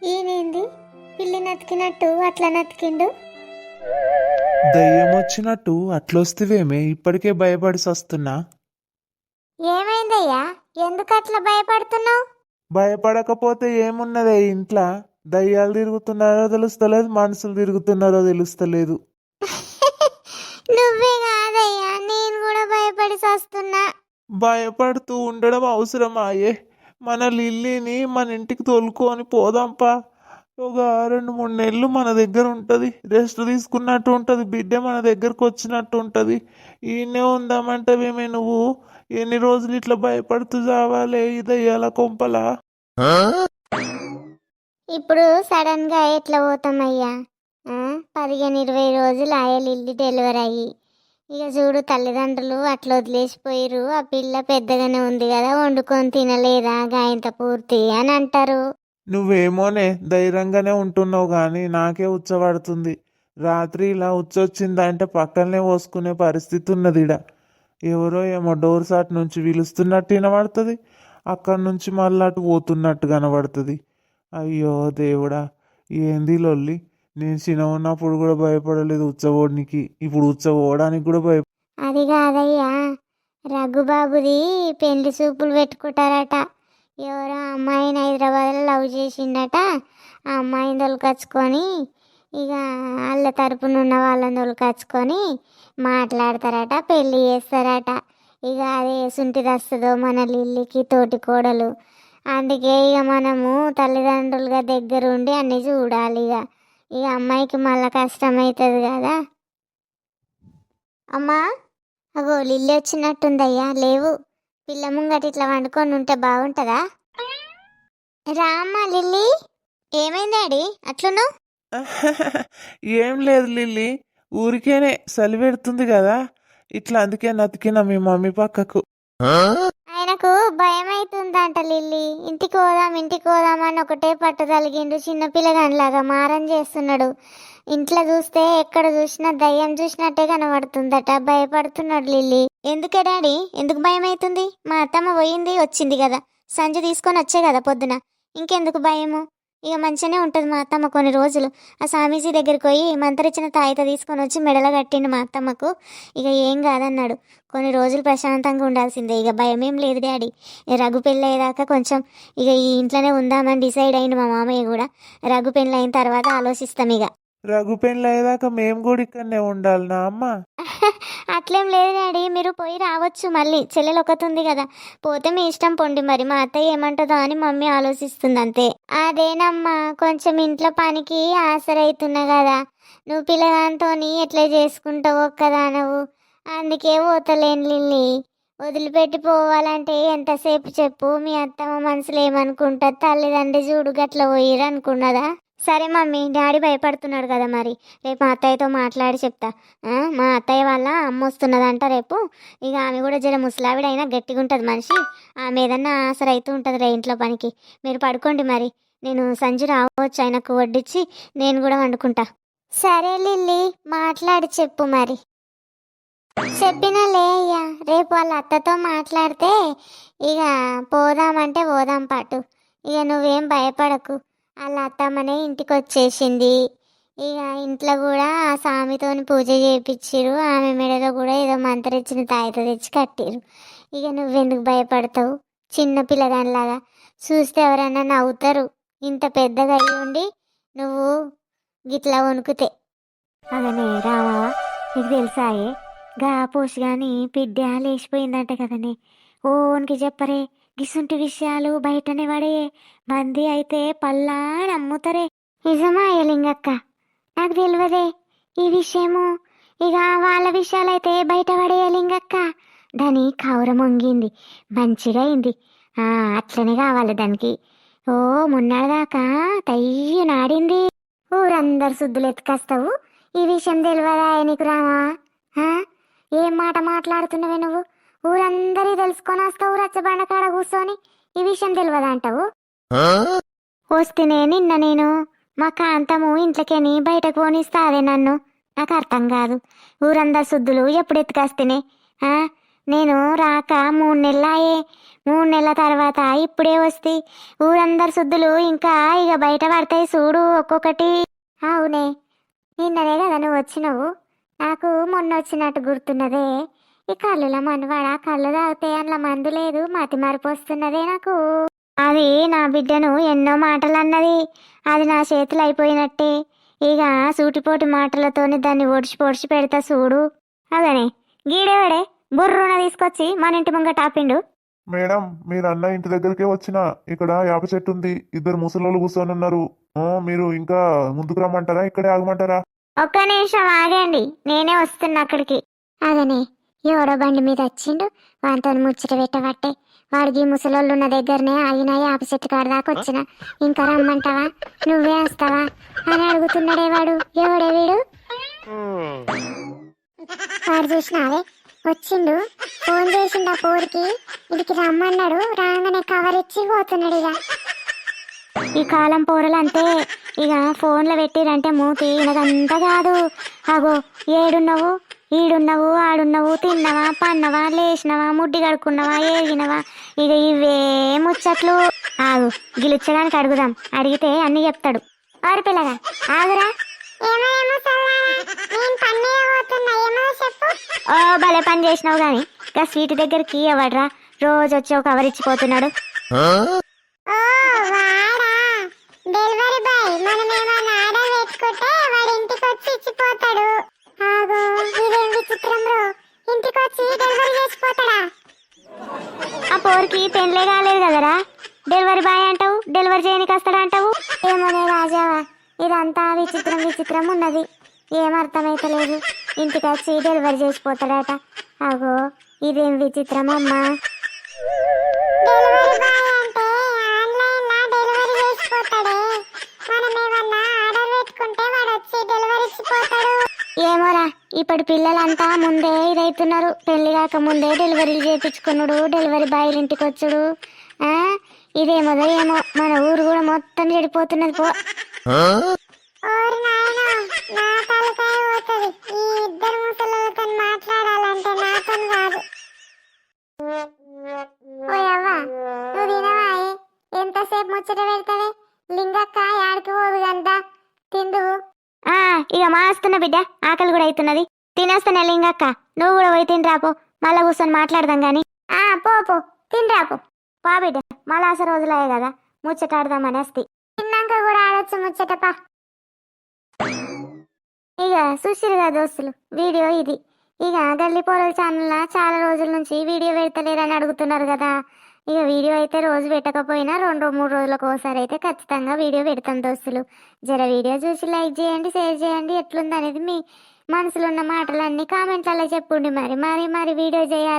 ఈయనేంది పిల్లి నతికినట్టు అట్లా నతికిండు? దయ్యం వచ్చినట్టు అట్లొస్తేవేమే ఇప్పటికే భయపడి వస్తున్నా. ఏమైందయ్యా, ఎందుకు అట్లా భయపడుతున్నావు? భయపడకపోతే ఏమున్నదే ఇంట్లో? దయ్యాలు తిరుగుతున్నారో తెలుస్తలేదు, మనుషులు తిరుగుతున్నారో తెలుస్తలేదు. నువ్వే కాదయ్యా, నేను కూడా భయపడి వస్తున్నా. భయపడుతూ ఉండడం అవసరమాయే? మన లిల్లీని మన ఇంటికి తోలుకొని పోదాంపా. ఒక 2-3 నెలలు మన దగ్గర ఉంటుంది, రెస్ట్ తీసుకున్నట్టు ఉంటుంది, బిడ్డ మన దగ్గరకు వచ్చినట్టు ఉంటుంది. ఈయనే ఉందామంటవేమే నువ్వు? ఎన్ని రోజులు ఇట్లా భయపడుతూ చావాలే ఈ దయ్యాల కొంపలా? ఇప్పుడు సడన్ గా ఎట్లా పోతామయ్యా? 15-20 రోజులు ఆయలు ఇల్లు డెలివరీ అయ్యి, ఇక చూడు తల్లిదండ్రులు అట్లా వదిలేసిపోయారు. ఆ పిల్ల పెద్దగానే ఉంది కదా, వండుకొని తినలేదా గాయంత పూర్తి అని అంటారు. నువ్వేమోనే ధైర్యంగానే ఉంటున్నావు కానీ నాకే ఉచ్చబడుతుంది. రాత్రి ఇలా ఉచ్చొచ్చిందంటే పక్కనే పోసుకునే పరిస్థితి ఉన్నది ఇడ. ఎవరో ఏమో డోర్ సాట్ నుంచి పిలుస్తున్నట్టు వినబడుతుంది, అక్కడి నుంచి మళ్ళీ అటు పోతున్నట్టు కనబడుతుంది. అయ్యో దేవుడా, ఏంది లొల్లి? నేను చిన్న ఉన్నప్పుడు కూడా భయపడలేదు ఉచ్చబోడానికి, ఇప్పుడు ఉచ్చబోవడానికి కూడా అది కాదయ్యా, రఘుబాబుది పెళ్లి చూపులు పెట్టుకుంటారట. ఎవరో అమ్మాయిని హైదరాబాద్లో లవ్ చేసిండట. ఆ అమ్మాయిని తొలకచ్చుకొని ఇక వాళ్ళ తరపున ఉన్న వాళ్ళని తొలకచ్చుకొని మాట్లాడతారట, పెళ్ళి చేస్తారట. ఇక అదే సుంటిది వస్తుందో మన లిల్లికి తోటి కోడలు. అందుకే ఇక మనము తల్లిదండ్రులుగా దగ్గరుండి అన్నీ చూడాలి. ఇక అమ్మాయికి మళ్ళీ కష్టమవుతుంది కదా. అమ్మా, అగో లిల్లీ వచ్చినట్టుందయ్యా, లేవు. పిల్ల ముంగట ఇట్లా వండుకొని ఉంటే బాగుంటుందా? రామ్మా లిల్లీ. ఏమైంది డాడీ అట్లును? ఏం లేదు లిల్లీ, ఊరికేనే చలి పెడుతుంది కదా, ఇట్లా అందుకే నతికిన మీ మమ్మీ పక్కకు. ఆయనకు భయం అవుతుందంట లిల్లీ. ఇంటికి పోదాం అని ఒకటే పట్టు తలిగిండు. చిన్నపిల్లగానిలాగా మారం చేస్తున్నాడు. ఇంట్లో చూస్తే ఎక్కడ చూసినా దయ్యం చూసినట్టే కనబడుతుందట. భయపడుతున్నాడు లిల్లీ. ఎందుకే డాడీ, ఎందుకు భయం అవుతుంది? మా అత్తమ్మ పోయింది వచ్చింది కదా, సంజు తీసుకొని వచ్చే కదా పొద్దున, ఇంకెందుకు భయము? ఇక మంచిగానే ఉంటుంది మా అత్తమ్మ కొన్ని రోజులు. ఆ స్వామీజీ దగ్గరికి పోయి మంత్రిచ్చిన తాయిత తీసుకొని వచ్చి మెడల కట్టిండు మా అత్తమ్మకు. ఇక ఏం కాదన్నాడు. కొన్ని రోజులు ప్రశాంతంగా ఉండాల్సిందే, ఇక భయమేం లేదు డాడీ. రఘు పెళ్ళి అయ్యేదాకా కొంచెం ఇక ఈ ఇంట్లోనే ఉందామని డిసైడ్ అయింది మా మామయ్య కూడా. రఘు పెళ్ళి అయిన తర్వాత ఆలోచిస్తాం ఇక. రఘు పెళ్ళి అయ్యేదాకా మేము కూడా ఇక్కడనే ఉండాలినా అమ్మ? అట్లేం లేదు డాడీ, మీరు పోయి రావచ్చు. మళ్ళీ చెల్లెలు ఒకతుంది కదా, పోతే మీ ఇష్టం పొండి. మరి మా అత్తయ్య ఏమంటుందో అని మమ్మీ ఆలోచిస్తుంది అంతే. అదేనమ్మా, కొంచెం ఇంట్లో పనికి ఆసరైతున్నా కదా, నువ్వు పిల్లగాంతో ఎట్లా చేసుకుంటావు ఒక్కదా నువ్వు? అందుకే పోతలేను లిల్లీ. వదిలిపెట్టి పోవాలంటే ఎంతసేపు చెప్పు? మీ అత్తమ్మ మనసులో ఏమనుకుంటుంది? తల్లిదండ్రి చూడు గట్ల పోయిరు అనుకున్నదా? సరే మమ్మీ, డాడీ భయపడుతున్నాడు కదా, మరి రేపు మా అత్తయ్యతో మాట్లాడి చెప్తా. మా అత్తయ్య వాళ్ళ అమ్మ వస్తున్నదంట రేపు. ఇక ఆమె కూడా జర ముసలావిడైనా గట్టిగా ఉంటుంది మనిషి. ఆమె ఏదన్నా ఆసరైతూ ఉంటుంది రే ఇంట్లో పనికి. మీరు పడుకోండి, మరి నేను సంజు రావచ్చు, ఆయనకు వడ్డించి నేను కూడా వండుకుంటా. సరే లిల్లీ, మాట్లాడి చెప్పు మరి. చెప్పినలే అయ్యా, రేపు వాళ్ళ అత్తతో మాట్లాడితే ఇక పోదామంటే పోదాం పాటు. ఇక నువ్వేం భయపడకు, వాళ్ళ అత్తమ్మనే ఇంటికి వచ్చేసింది. ఇక ఇంట్లో కూడా ఆ స్వామితోని పూజ చేయించిరు. ఆమె మెడలో కూడా ఏదో మంత్రిచ్చిన తాయిత తెచ్చి కట్టిరు. ఇక నువ్వెందుకు భయపడతావు? చిన్న పిల్లగానిలాగా చూస్తే ఎవరైనా నవ్వుతారు. ఇంత పెద్దగా అయ్యి ఉండి నువ్వు గిట్లా వణుకుతే. అదనే రావా, నీకు తెలుసాయే గా పోసి కానీ పిడ్డ లేచిపోయిందంట కదనే. ఓనికి చెప్పరే, గిసుంటి విషయాలు బయటనే పడే. మంది అయితే పల్లా నమ్ముతారే. నిజమా లింగక్క? నాకు తెలియదే. ఈ విషయము ఇక వాళ్ళ విషయాలైతే బయట పడేయాలి ఇంకక్క. దాని కౌరం వంగింది, మంచిగా అయింది. అట్లనే కావాలి దానికి. ఓ మొన్నటిదాకా తయ్యి నాడింది. ఊరందరు శుద్ధులు ఎత్తుకొస్తావు, ఈ విషయం తెలియదా నీకు రామా? ఆ? ఏం మాట మాట్లాడుతున్నావే నువ్వు? ఊరందరి తెలుసుకొని వస్తావు రచ్చబండ కాడ కూర్చొని ఈ విషయం తెలియదా అంటావు? వస్తేనే నిన్న నేను మా కాంతము ఇంట్లోకేని బయటకు పోనిస్తాదే నన్ను. నాకు అర్థం కాదు, ఊరందరు శుద్ధులు ఎప్పుడు ఎత్తుకొస్తేనే. నేను రాక 3 నెలలాయే. 3 నెలల తర్వాత ఇప్పుడే వస్తే ఊరందరు శుద్ధులు ఇంకా ఇక బయట పడతాయి చూడు ఒక్కొక్కటి. అవునే, నిన్ననే కదా నువ్వు వచ్చినావు. నాకు మొన్న వచ్చినట్టు గుర్తున్నదే. ఈ కళ్ళుల మనవాడ కళ్ళు తాగితే అందులో మందు లేదు, మతి మరపు వస్తున్నదే నాకు. అది నా బిడ్డను ఎన్నో మాటలు అన్నది, అది నా చేతులు అయిపోయినట్టే. ఇక సూటిపోటి మాటలతోని దాన్ని ఒడిచి పొడిచి పెడతా చూడు. అదనే గీడేవాడే బుర్రున తీసుకొచ్చి మన ఇంటి ముంగ టాపిండు. మేడం, మీరు అన్న ఇంటి దగ్గరికే వచ్చిన. ఇక్కడ యాప చెట్టు ఉంది, 2 ముసలోళ్ళు కూర్చొని ఉన్నారు. మీరు ఇంకా ముందుకు రమ్మంటారా, ఇక్కడే ఆగమంటారా? ఒక్క నిమిషం ఆగండి, నేనే వస్తున్నా అక్కడికి. అదనే ఎవడో బండి మీద వచ్చిండు, వాటితో ముచ్చట పెట్టబట్టే వాడికి ముసలోళ్ళు ఉన్న దగ్గరనే ఆగినా యాప చెట్టు కాడ దాకా వచ్చిన. ఇంకా రమ్మంటావా, నువ్వే వస్తావా అని అడుగుతున్నాడే వాడు. ఎవడే వీడు? వాడు చూసినావే వచ్చిండు, ఫోన్ చేసిండు ఆ పోరికి, ఇడికి రమ్మన్నాడు. రాగానే కవర్ ఇచ్చి పోతున్నాడు. ఇక ఈ కాలం పోరలంతే, ఇక ఫోన్లో పెట్టిరంటే మూతి ఇనదంతా కాదు. అగో ఏడున్నావు, ఈడున్నావు, ఆడున్నావు, తిన్నవా, పన్నవా, లేచినవా, ముడ్డి కడుక్కున్నావా, ఏగినవా, ఇక ఇవే ముచ్చట్లు. ఆగు, గిలిచ్చడానికి అడుగుదాం, అడిగితే అన్ని చెప్తాడు. వారి పిల్లగా ఆగురా. ఓ భలే పని చేసినావు గాని, ఇక స్వీట్ దగ్గరికి ఎవడ్రా రోజు వచ్చి ఒక కవర్ ఇచ్చిపోతున్నాడు. డెలివరీ బాయ్, మనం ఏమైనా ఆర్డర్ పెట్టుకుంటే వాడు ఇంటికి వచ్చి ఇచ్చిపోతాడు. ఆగో ఇదేం విచిత్రం బ్రో, ఇంటికి వచ్చి డెలివరీ చేసిపోతాడా? ఆ పోరికి పెళ్ళే కాలేదు కదరా, డెలివరీ బాయ్ అంటావు, డెలివరీ చేయనికి వస్తాడా అంటావు. ఏమోనే రాజావా, ఇదంతా విచిత్రం విచిత్రం ఉన్నది, ఏం అర్థమైతలేదు. ఇంటికి వచ్చి డెలివరీ చేసిపోతాడట. అగో ఇదేం విచిత్రం అమ్మా. ఏమోరా, ఇప్పటి పిల్లలంతా ముందే ఇదైతున్నారు. పెళ్లి కాక ముందే డెలివరీలు చేయించుకున్నాడు, డెలివరీ బాయ్లు ఇంటికి వచ్చుడు. ఇదేమోదో ఏమో, మన ఊరు కూడా మొత్తం చెడిపోతున్నది పో. ఎంతసేపు ముచ్చట పెడతావే లింగక్క, యాడికి పోదు గంట తిండు. ఇక మాస్తున్న బిడ్డ, ఆకలి కూడా అవుతున్నది, తినేస్తానే లింగక్క. నువ్వు కూడా పోయి తినరాపో, మళ్ళా కూర్చొని మాట్లాడదాం గాని. పో తినరాపో పా బిడ్డ, మళ్ళా అసలు రోజులయ్యే కదా ముచ్చట ఆడదామని వస్తే. తిన్నాక కూడా ఆడొచ్చు ముచ్చటపా. ఇక చూసిరుగా దోస్తులు, వీడియో ఇది. ఇక గల్లీ పోరల ఛానల్లో చాలా రోజుల నుంచి వీడియో పెడతలేరని అడుగుతున్నారు కదా. ఇక వీడియో అయితే రోజు పెట్టకపోయినా 2-3 రోజులకు ఒకసారి అయితే ఖచ్చితంగా వీడియో పెడతాం దోస్తులు. జర వీడియో చూసి లైక్ చేయండి, షేర్ చేయండి. ఎట్లుంది అనేది మీ మనసులో ఉన్న మాటలన్నీ కామెంట్లలో చెప్పుండి. మరి వీడియో చేయాలి.